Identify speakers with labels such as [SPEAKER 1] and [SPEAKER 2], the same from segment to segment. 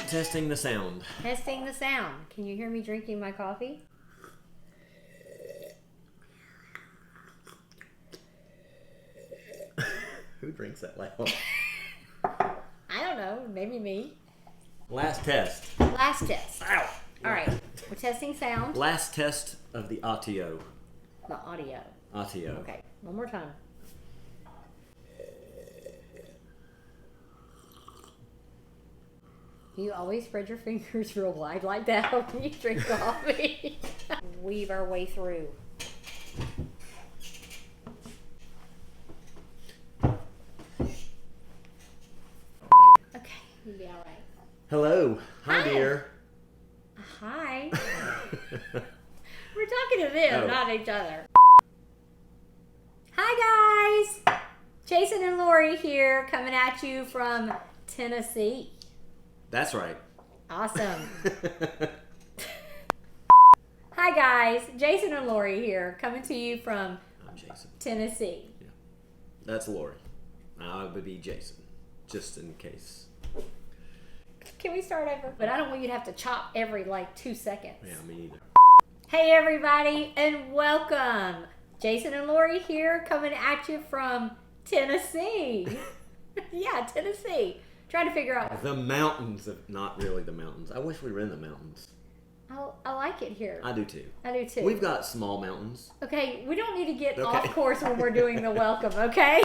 [SPEAKER 1] Testing the sound.
[SPEAKER 2] Testing the sound. Can you hear me drinking my coffee?
[SPEAKER 1] Who drinks that loud?
[SPEAKER 2] I don't know. Maybe me.
[SPEAKER 1] Last test.
[SPEAKER 2] Last test.
[SPEAKER 1] Ow!
[SPEAKER 2] All right. We're testing sound.
[SPEAKER 1] Last test of the audio.
[SPEAKER 2] The audio.
[SPEAKER 1] Audio.
[SPEAKER 2] Okay. One more time. You always spread your fingers real wide like that when you drink coffee. Weave our way through. Okay, you'll be all right.
[SPEAKER 1] Hello. Hi,
[SPEAKER 2] Hi.
[SPEAKER 1] dear.
[SPEAKER 2] Hi. We're talking to them, not each other. Hi, guys. Jason and Lorie here, coming at you from Tennessee.
[SPEAKER 1] That's right.
[SPEAKER 2] Awesome. Hi guys, Jason and Lorie here, coming to you from
[SPEAKER 1] I'm Jason.
[SPEAKER 2] Tennessee.
[SPEAKER 1] Yeah. That's Lorie. I would be Jason, just in case.
[SPEAKER 2] Can we start over? But I don't want you to have to chop every 2 seconds.
[SPEAKER 1] Yeah, me either.
[SPEAKER 2] Hey everybody, and welcome. Jason and Lorie here, coming at you from Tennessee. Yeah, Tennessee. Trying to figure out.
[SPEAKER 1] The mountains of, not really the mountains. I wish we were in the mountains.
[SPEAKER 2] I like it here.
[SPEAKER 1] I do too.
[SPEAKER 2] I do too.
[SPEAKER 1] We've got small mountains.
[SPEAKER 2] Okay, we don't need to get
[SPEAKER 1] Okay.
[SPEAKER 2] off course when we're doing the welcome, okay?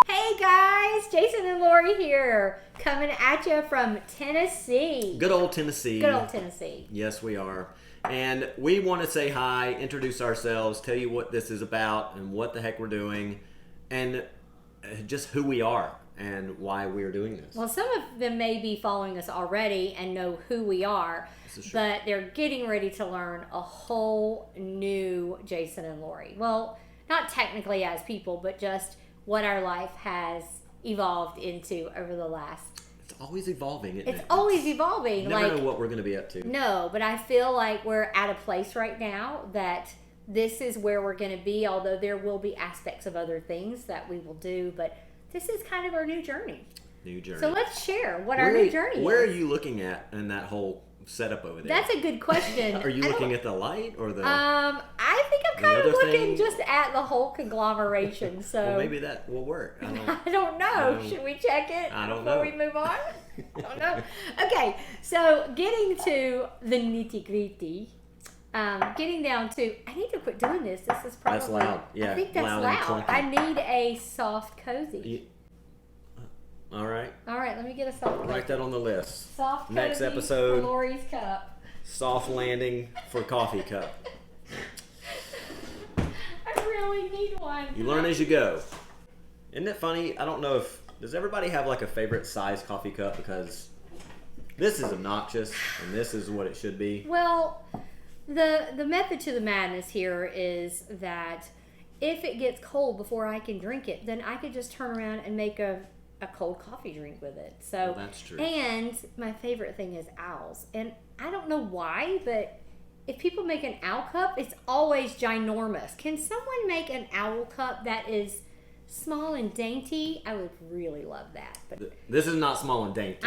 [SPEAKER 2] Hey guys, Jason and Lorie here, coming at you from Tennessee.
[SPEAKER 1] Good old Tennessee.
[SPEAKER 2] Good old Tennessee.
[SPEAKER 1] Yes, we are. And we want to say hi, introduce ourselves, tell you what this is about and what the heck we're doing, and just who we are and why we're doing this.
[SPEAKER 2] Well, some of them may be following us already and know who we are, but they're getting ready to learn a whole new Jason and Lorie. Well, not technically as people, but just what our life has evolved into over the last.
[SPEAKER 1] It's always evolving, isn't it?
[SPEAKER 2] It's always evolving.
[SPEAKER 1] You never know what we're going to be up to.
[SPEAKER 2] No, but I feel like we're at a place right now that this is where we're going to be, although there will be aspects of other things that we will do, but this is kind of our new journey.
[SPEAKER 1] New journey.
[SPEAKER 2] So let's share what our new journey is.
[SPEAKER 1] Where are you looking at in that whole setup over there?
[SPEAKER 2] That's a good question.
[SPEAKER 1] Are you looking at the light or the...
[SPEAKER 2] I think I'm kind of looking just at the whole conglomeration. So
[SPEAKER 1] well, maybe that will work.
[SPEAKER 2] I don't know. Should we check it before we move on? I don't know. Okay, so getting to the nitty-gritty. Getting down to, I need to quit doing this. This is probably...
[SPEAKER 1] That's loud. Yeah,
[SPEAKER 2] I think that's loud. I need a soft cozy.
[SPEAKER 1] All right.
[SPEAKER 2] All right, let me get a soft cozy.
[SPEAKER 1] Write that on the list.
[SPEAKER 2] Soft cozy
[SPEAKER 1] Next episode,
[SPEAKER 2] for Lorie's cup.
[SPEAKER 1] Soft landing for coffee cup.
[SPEAKER 2] I really need one.
[SPEAKER 1] You learn as you go. Isn't it funny? I don't know if... Does everybody have a favorite size coffee cup? Because this is obnoxious and this is what it should be.
[SPEAKER 2] Well... The method to the madness here is that if it gets cold before I can drink it, then I could just turn around and make a cold coffee drink with it. So
[SPEAKER 1] well, that's true.
[SPEAKER 2] And my favorite thing is owls. And I don't know why, but if people make an owl cup, it's always ginormous. Can someone make an owl cup that is small and dainty? I would really love that. But
[SPEAKER 1] this is not small and dainty.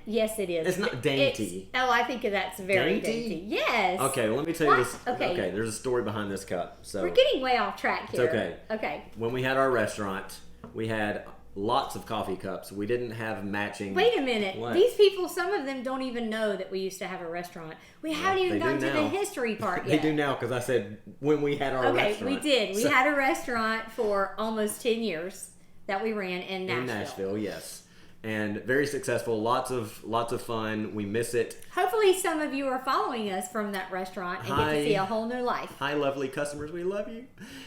[SPEAKER 2] Yes, it is.
[SPEAKER 1] It's not dainty.
[SPEAKER 2] I think that's very dainty. Yes.
[SPEAKER 1] Okay, well, let me tell you this.
[SPEAKER 2] Okay,
[SPEAKER 1] there's a story behind this cup. So
[SPEAKER 2] we're getting way off track here.
[SPEAKER 1] It's okay.
[SPEAKER 2] Okay.
[SPEAKER 1] When we had our restaurant, we had lots of coffee cups. We didn't have matching.
[SPEAKER 2] Wait a minute.
[SPEAKER 1] What?
[SPEAKER 2] These people, some of them don't even know that we used to have a restaurant. We haven't even gone to the history part
[SPEAKER 1] They
[SPEAKER 2] yet.
[SPEAKER 1] do now because I said when we had our restaurant.
[SPEAKER 2] Okay, we did. We had a restaurant for almost 10 years that we ran in Nashville.
[SPEAKER 1] In Nashville, yes. And very successful. Lots of fun. We miss it.
[SPEAKER 2] Hopefully some of you are following us from that restaurant and get to see a whole new life.
[SPEAKER 1] Hi, lovely customers. We love you.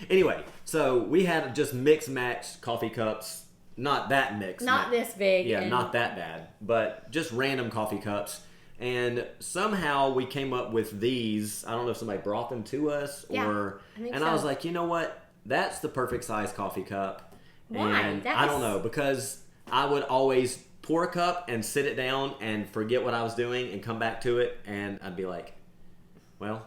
[SPEAKER 1] Anyway, so we had just mix-match coffee cups. Not that mixed.
[SPEAKER 2] Not this big.
[SPEAKER 1] Yeah, not that bad. But just random coffee cups. And somehow we came up with these. I don't know if somebody brought them to us or...
[SPEAKER 2] I think
[SPEAKER 1] and
[SPEAKER 2] so.
[SPEAKER 1] I was like, you know what? That's the perfect size coffee cup.
[SPEAKER 2] Why?
[SPEAKER 1] And I don't know, because I would always pour a cup and sit it down and forget what I was doing and come back to it, and I'd be like, well,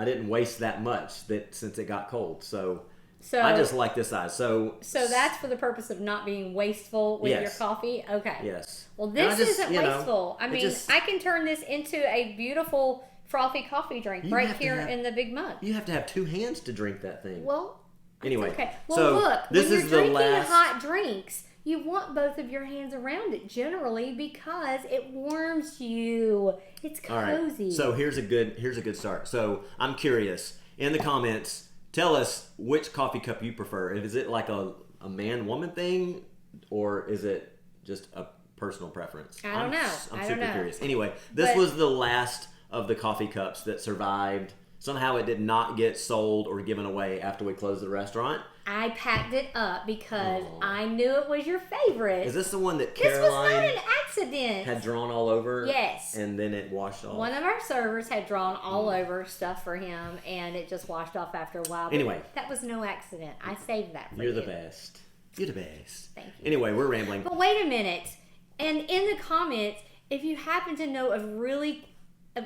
[SPEAKER 1] I didn't waste that much since it got cold. So
[SPEAKER 2] So
[SPEAKER 1] I just like this size. So
[SPEAKER 2] that's for the purpose of not being wasteful with your coffee? Okay.
[SPEAKER 1] Yes.
[SPEAKER 2] Well, this isn't wasteful. I mean, I can turn this into a beautiful frothy coffee drink right here in the big mug.
[SPEAKER 1] You have to have 2 hands to drink that thing.
[SPEAKER 2] Well,
[SPEAKER 1] anyway.
[SPEAKER 2] Okay. Well,
[SPEAKER 1] so
[SPEAKER 2] look,
[SPEAKER 1] this
[SPEAKER 2] when
[SPEAKER 1] is
[SPEAKER 2] you're
[SPEAKER 1] the
[SPEAKER 2] drinking
[SPEAKER 1] last...
[SPEAKER 2] hot drinks, you want both of your hands around it generally because it warms you. It's cozy.
[SPEAKER 1] All right. So here's a good start. So I'm curious. In the comments, tell us which coffee cup you prefer. Is it like a man-woman thing, or is it just a personal preference?
[SPEAKER 2] I don't know.
[SPEAKER 1] I'm super curious. Anyway, this was the last of the coffee cups that survived. Somehow it did not get sold or given away after we closed the restaurant.
[SPEAKER 2] I packed it up because I knew it was your favorite.
[SPEAKER 1] Is this the one that Caroline
[SPEAKER 2] This was not an accident.
[SPEAKER 1] had drawn all over?
[SPEAKER 2] Yes.
[SPEAKER 1] And then it washed off?
[SPEAKER 2] One of our servers had drawn all over stuff for him, and it just washed off after a while. But
[SPEAKER 1] anyway.
[SPEAKER 2] That was no accident. I saved that for you.
[SPEAKER 1] You're the best. You're the best.
[SPEAKER 2] Thank you.
[SPEAKER 1] Anyway, we're rambling.
[SPEAKER 2] But wait a minute. And in the comments, if you happen to know of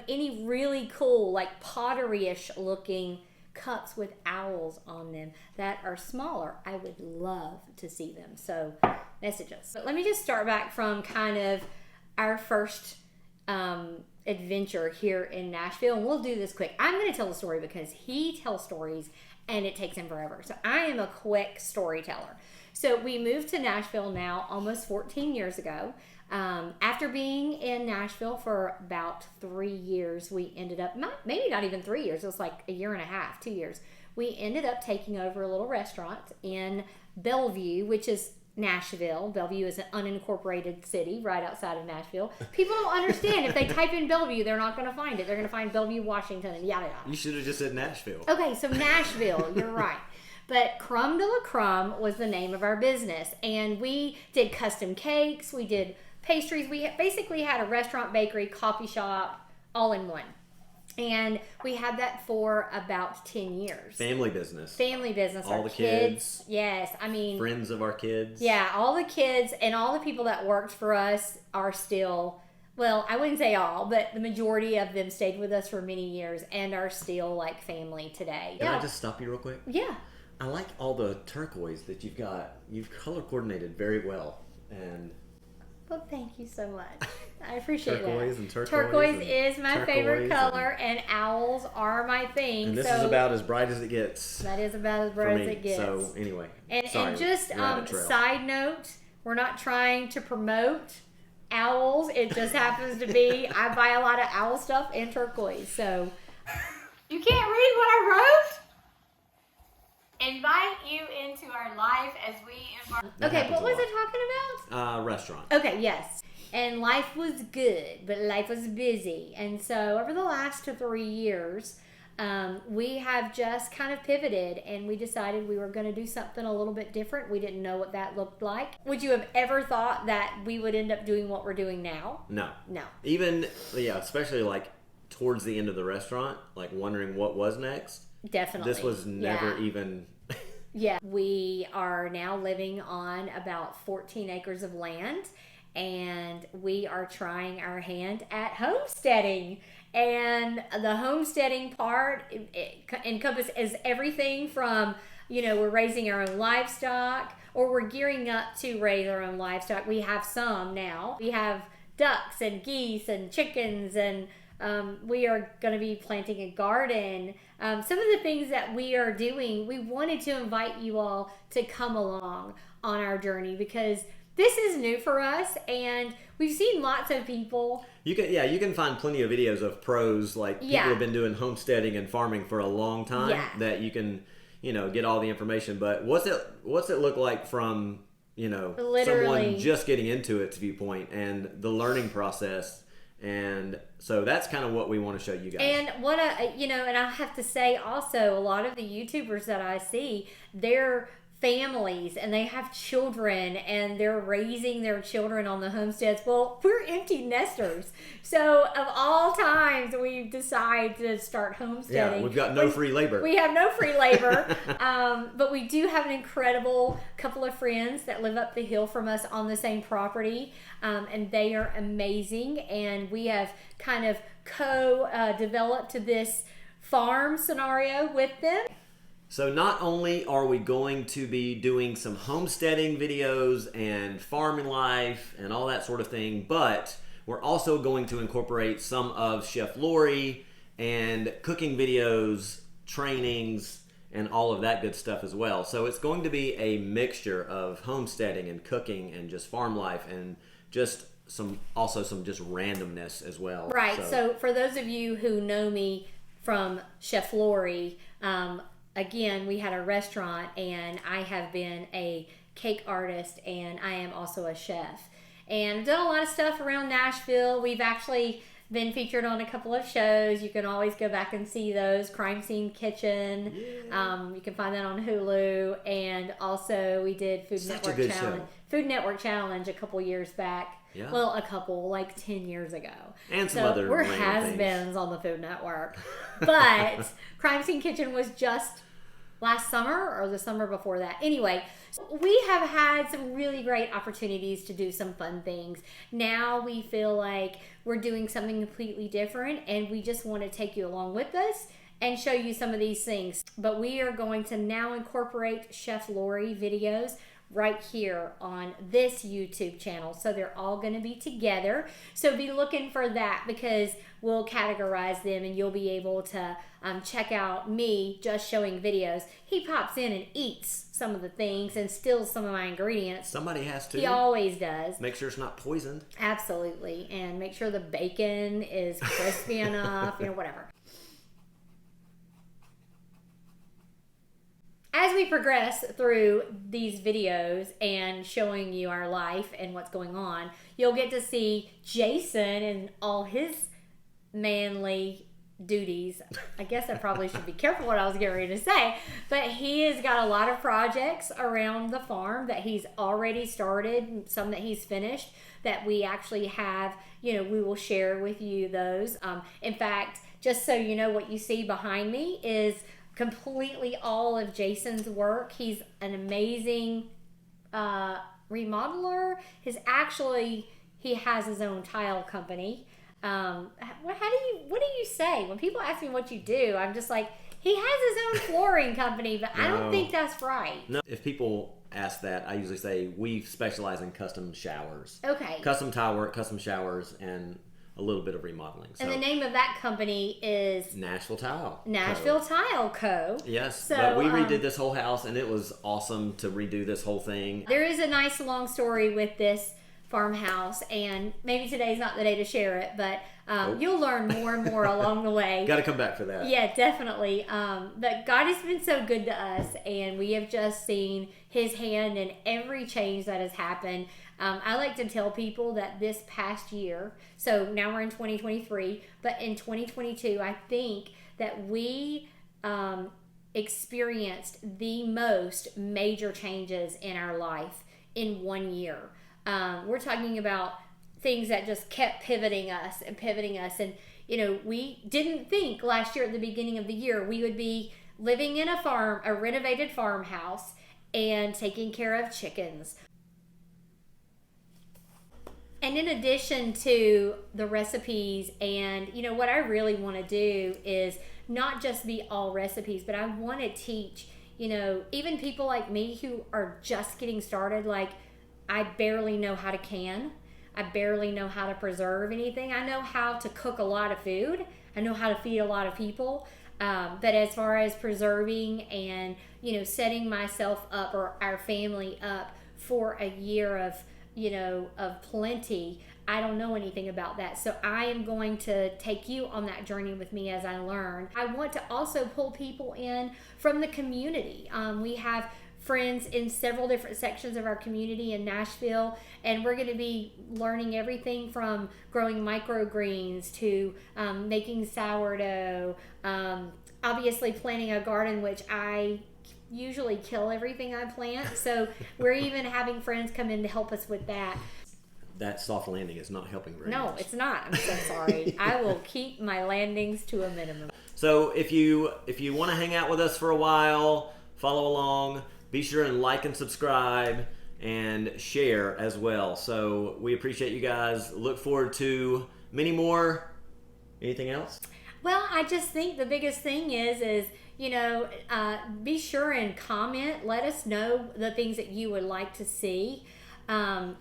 [SPEAKER 2] any really cool, like pottery-ish looking cups with owls on them that are smaller, I would love to see them. So message us. But let me just start back from kind of our first adventure here in Nashville, and we'll do this quick. I'm going to tell a story because he tells stories and it takes him forever. So I am a quick storyteller. So we moved to Nashville now almost 14 years ago. After being in Nashville for about 3 years, we ended up, maybe not even 3 years, it was like a year and a half, 2 years. We ended up taking over a little restaurant in Bellevue, which is Nashville. Bellevue is an unincorporated city right outside of Nashville. People don't understand. If they type in Bellevue, they're not going to find it. They're going to find Bellevue, Washington, and yada yada.
[SPEAKER 1] You should have just said Nashville.
[SPEAKER 2] Okay, so Nashville, you're right. But Crumb de la Crumb was the name of our business. And we did custom cakes. We did pastries. We basically had a restaurant, bakery, coffee shop, all in one. And we had that for about 10 years.
[SPEAKER 1] Family business.
[SPEAKER 2] Family business.
[SPEAKER 1] All the kids.
[SPEAKER 2] Yes. I mean.
[SPEAKER 1] Friends of our kids.
[SPEAKER 2] Yeah. All the kids and all the people that worked for us are still, well, I wouldn't say all, but the majority of them stayed with us for many years and are still like family today.
[SPEAKER 1] Can I just stop you real quick?
[SPEAKER 2] Yeah.
[SPEAKER 1] I like all the turquoise that you've got. You've color coordinated very well. And
[SPEAKER 2] well, thank you so much. I appreciate
[SPEAKER 1] turquoise
[SPEAKER 2] that.
[SPEAKER 1] And turquoise.
[SPEAKER 2] Turquoise is my favorite color, and owls are my thing.
[SPEAKER 1] And this is about as bright as it gets.
[SPEAKER 2] That is about as bright as it gets.
[SPEAKER 1] So anyway,
[SPEAKER 2] and just side note, we're not trying to promote owls. It just happens to be I buy a lot of owl stuff and turquoise. So you can't read what I wrote. Invite you into our life as we embark. Okay, what was I talking about?
[SPEAKER 1] Restaurant.
[SPEAKER 2] Okay, yes. And life was good, but life was busy. And so over the last 3 years, we have just kind of pivoted and we decided we were going to do something a little bit different. We didn't know what that looked like. Would you have ever thought that we would end up doing what we're doing now?
[SPEAKER 1] No.
[SPEAKER 2] No.
[SPEAKER 1] Even, especially like towards the end of the restaurant, like wondering what was next.
[SPEAKER 2] Definitely.
[SPEAKER 1] This was never even...
[SPEAKER 2] Yeah. We are now living on about 14 acres of land, and we are trying our hand at homesteading. And the homesteading part it encompasses everything from, we're raising our own livestock, or we're gearing up to raise our own livestock. We have some now. We have ducks and geese and chickens, and we are going to be planting a garden. Some of the things that we are doing, we wanted to invite you all to come along on our journey because this is new for us, and we've seen lots of people.
[SPEAKER 1] You can find plenty of videos of pros, like people who have been doing homesteading and farming for a long time that you can, get all the information. But what's it look like from, someone just getting into its viewpoint and the learning process? And so that's kind of what we want to show you guys.
[SPEAKER 2] And and I have to say also, a lot of the YouTubers that I see, they're families and they have children and they're raising their children on the homesteads. Well, we're empty nesters. So of all times, we decide to start homesteading.
[SPEAKER 1] Yeah, we've got no free labor.
[SPEAKER 2] We have no free labor. But we do have an incredible couple of friends that live up the hill from us on the same property. And they are amazing. And we have kind of co-developed this farm scenario with them.
[SPEAKER 1] So not only are we going to be doing some homesteading videos and farming life and all that sort of thing, but we're also going to incorporate some of Chef Lorie and cooking videos, trainings, and all of that good stuff as well. So it's going to be a mixture of homesteading and cooking and just farm life and just some just randomness as well.
[SPEAKER 2] Right. So for those of you who know me from Chef Lorie, again, we had a restaurant, and I have been a cake artist, and I am also a chef. And I've done a lot of stuff around Nashville. We've actually been featured on a couple of shows. You can always go back and see those. Crime Scene Kitchen. Yeah. You can find that on Hulu. And also we did Food Network Challenge a couple years back. Yeah. Well, like 10 years ago.
[SPEAKER 1] And some other
[SPEAKER 2] we're has-beens on the Food Network. But Crime Scene Kitchen was just last summer or the summer before that. Anyway, we have had some really great opportunities to do some fun things. Now we feel like we're doing something completely different, and we just want to take you along with us and show you some of these things. But we are going to now incorporate Chef Lorie videos right here on this YouTube channel. So they're all going to be together. So be looking for that, because we'll categorize them and you'll be able to check out me just showing videos. He pops in and eats some of the things and steals some of my ingredients.
[SPEAKER 1] Somebody has to.
[SPEAKER 2] He always does.
[SPEAKER 1] Make sure it's not poisoned.
[SPEAKER 2] Absolutely. And make sure the bacon is crispy enough, whatever. As we progress through these videos and showing you our life and what's going on, you'll get to see Jason and all his manly duties. I guess I probably should be careful what I was getting ready to say, but he has got a lot of projects around the farm that he's already started, some that he's finished, that we actually have, we will share with you those. In fact, just so you know, what you see behind me is completely all of Jason's work. He's an amazing remodeler. He has his own tile company. What do you say when people ask me what you do? I'm just like, he has his own flooring company, but I don't think that's right.
[SPEAKER 1] No, if people ask that, I usually say we specialize in custom showers.
[SPEAKER 2] Okay.
[SPEAKER 1] Custom tile work, custom showers, and a little bit of remodeling.
[SPEAKER 2] And the name of that company is
[SPEAKER 1] Nashville Tile
[SPEAKER 2] Co.
[SPEAKER 1] Yes, so, but we redid this whole house, and it was awesome to redo this whole thing.
[SPEAKER 2] There is a nice long story with this farmhouse, and maybe today's not the day to share it, but you'll learn more and more along the way.
[SPEAKER 1] Got to come back for that.
[SPEAKER 2] Yeah, definitely. But God has been so good to us, and we have just seen His hand in every change that has happened. I like to tell people that this past year, so now we're in 2023, but in 2022, I think that we experienced the most major changes in our life in 1 year. We're talking about things that just kept pivoting us. And, we didn't think last year at the beginning of the year we would be living in a renovated farmhouse and taking care of chickens. And in addition to the recipes, and what I really want to do is not just be all recipes, but I want to teach, even people like me who are just getting started. Like, I barely know how to can. I barely know how to preserve anything. I know how to cook a lot of food. I know how to feed a lot of people. But as far as preserving and, setting myself up or our family up for a year of plenty, I don't know anything about that. So I am going to take you on that journey with me as I learn. I want to also pull people in from the community. We have friends in several different sections of our community in Nashville, and we're going to be learning everything from growing microgreens to making sourdough, obviously planting a garden, which I usually kill everything I plant. So we're even having friends come in to help us with that.
[SPEAKER 1] That soft landing is not helping very much.
[SPEAKER 2] No, it's not. I'm so sorry. I will keep my landings to a minimum.
[SPEAKER 1] So if you want to hang out with us for a while, follow along, be sure and like and subscribe and share as well. So we appreciate you guys. Look forward to many more. Anything else?
[SPEAKER 2] Well, I just think the biggest thing is be sure and comment. Let us know the things that you would like to see. And,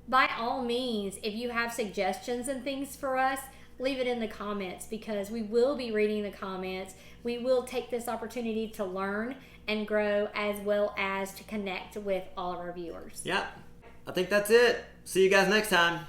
[SPEAKER 2] by all means, if you have suggestions and things for us, leave it in the comments, because we will be reading the comments. We will take this opportunity to learn and grow, as well as to connect with all of our viewers.
[SPEAKER 1] Yeah, I think that's it. See you guys next time.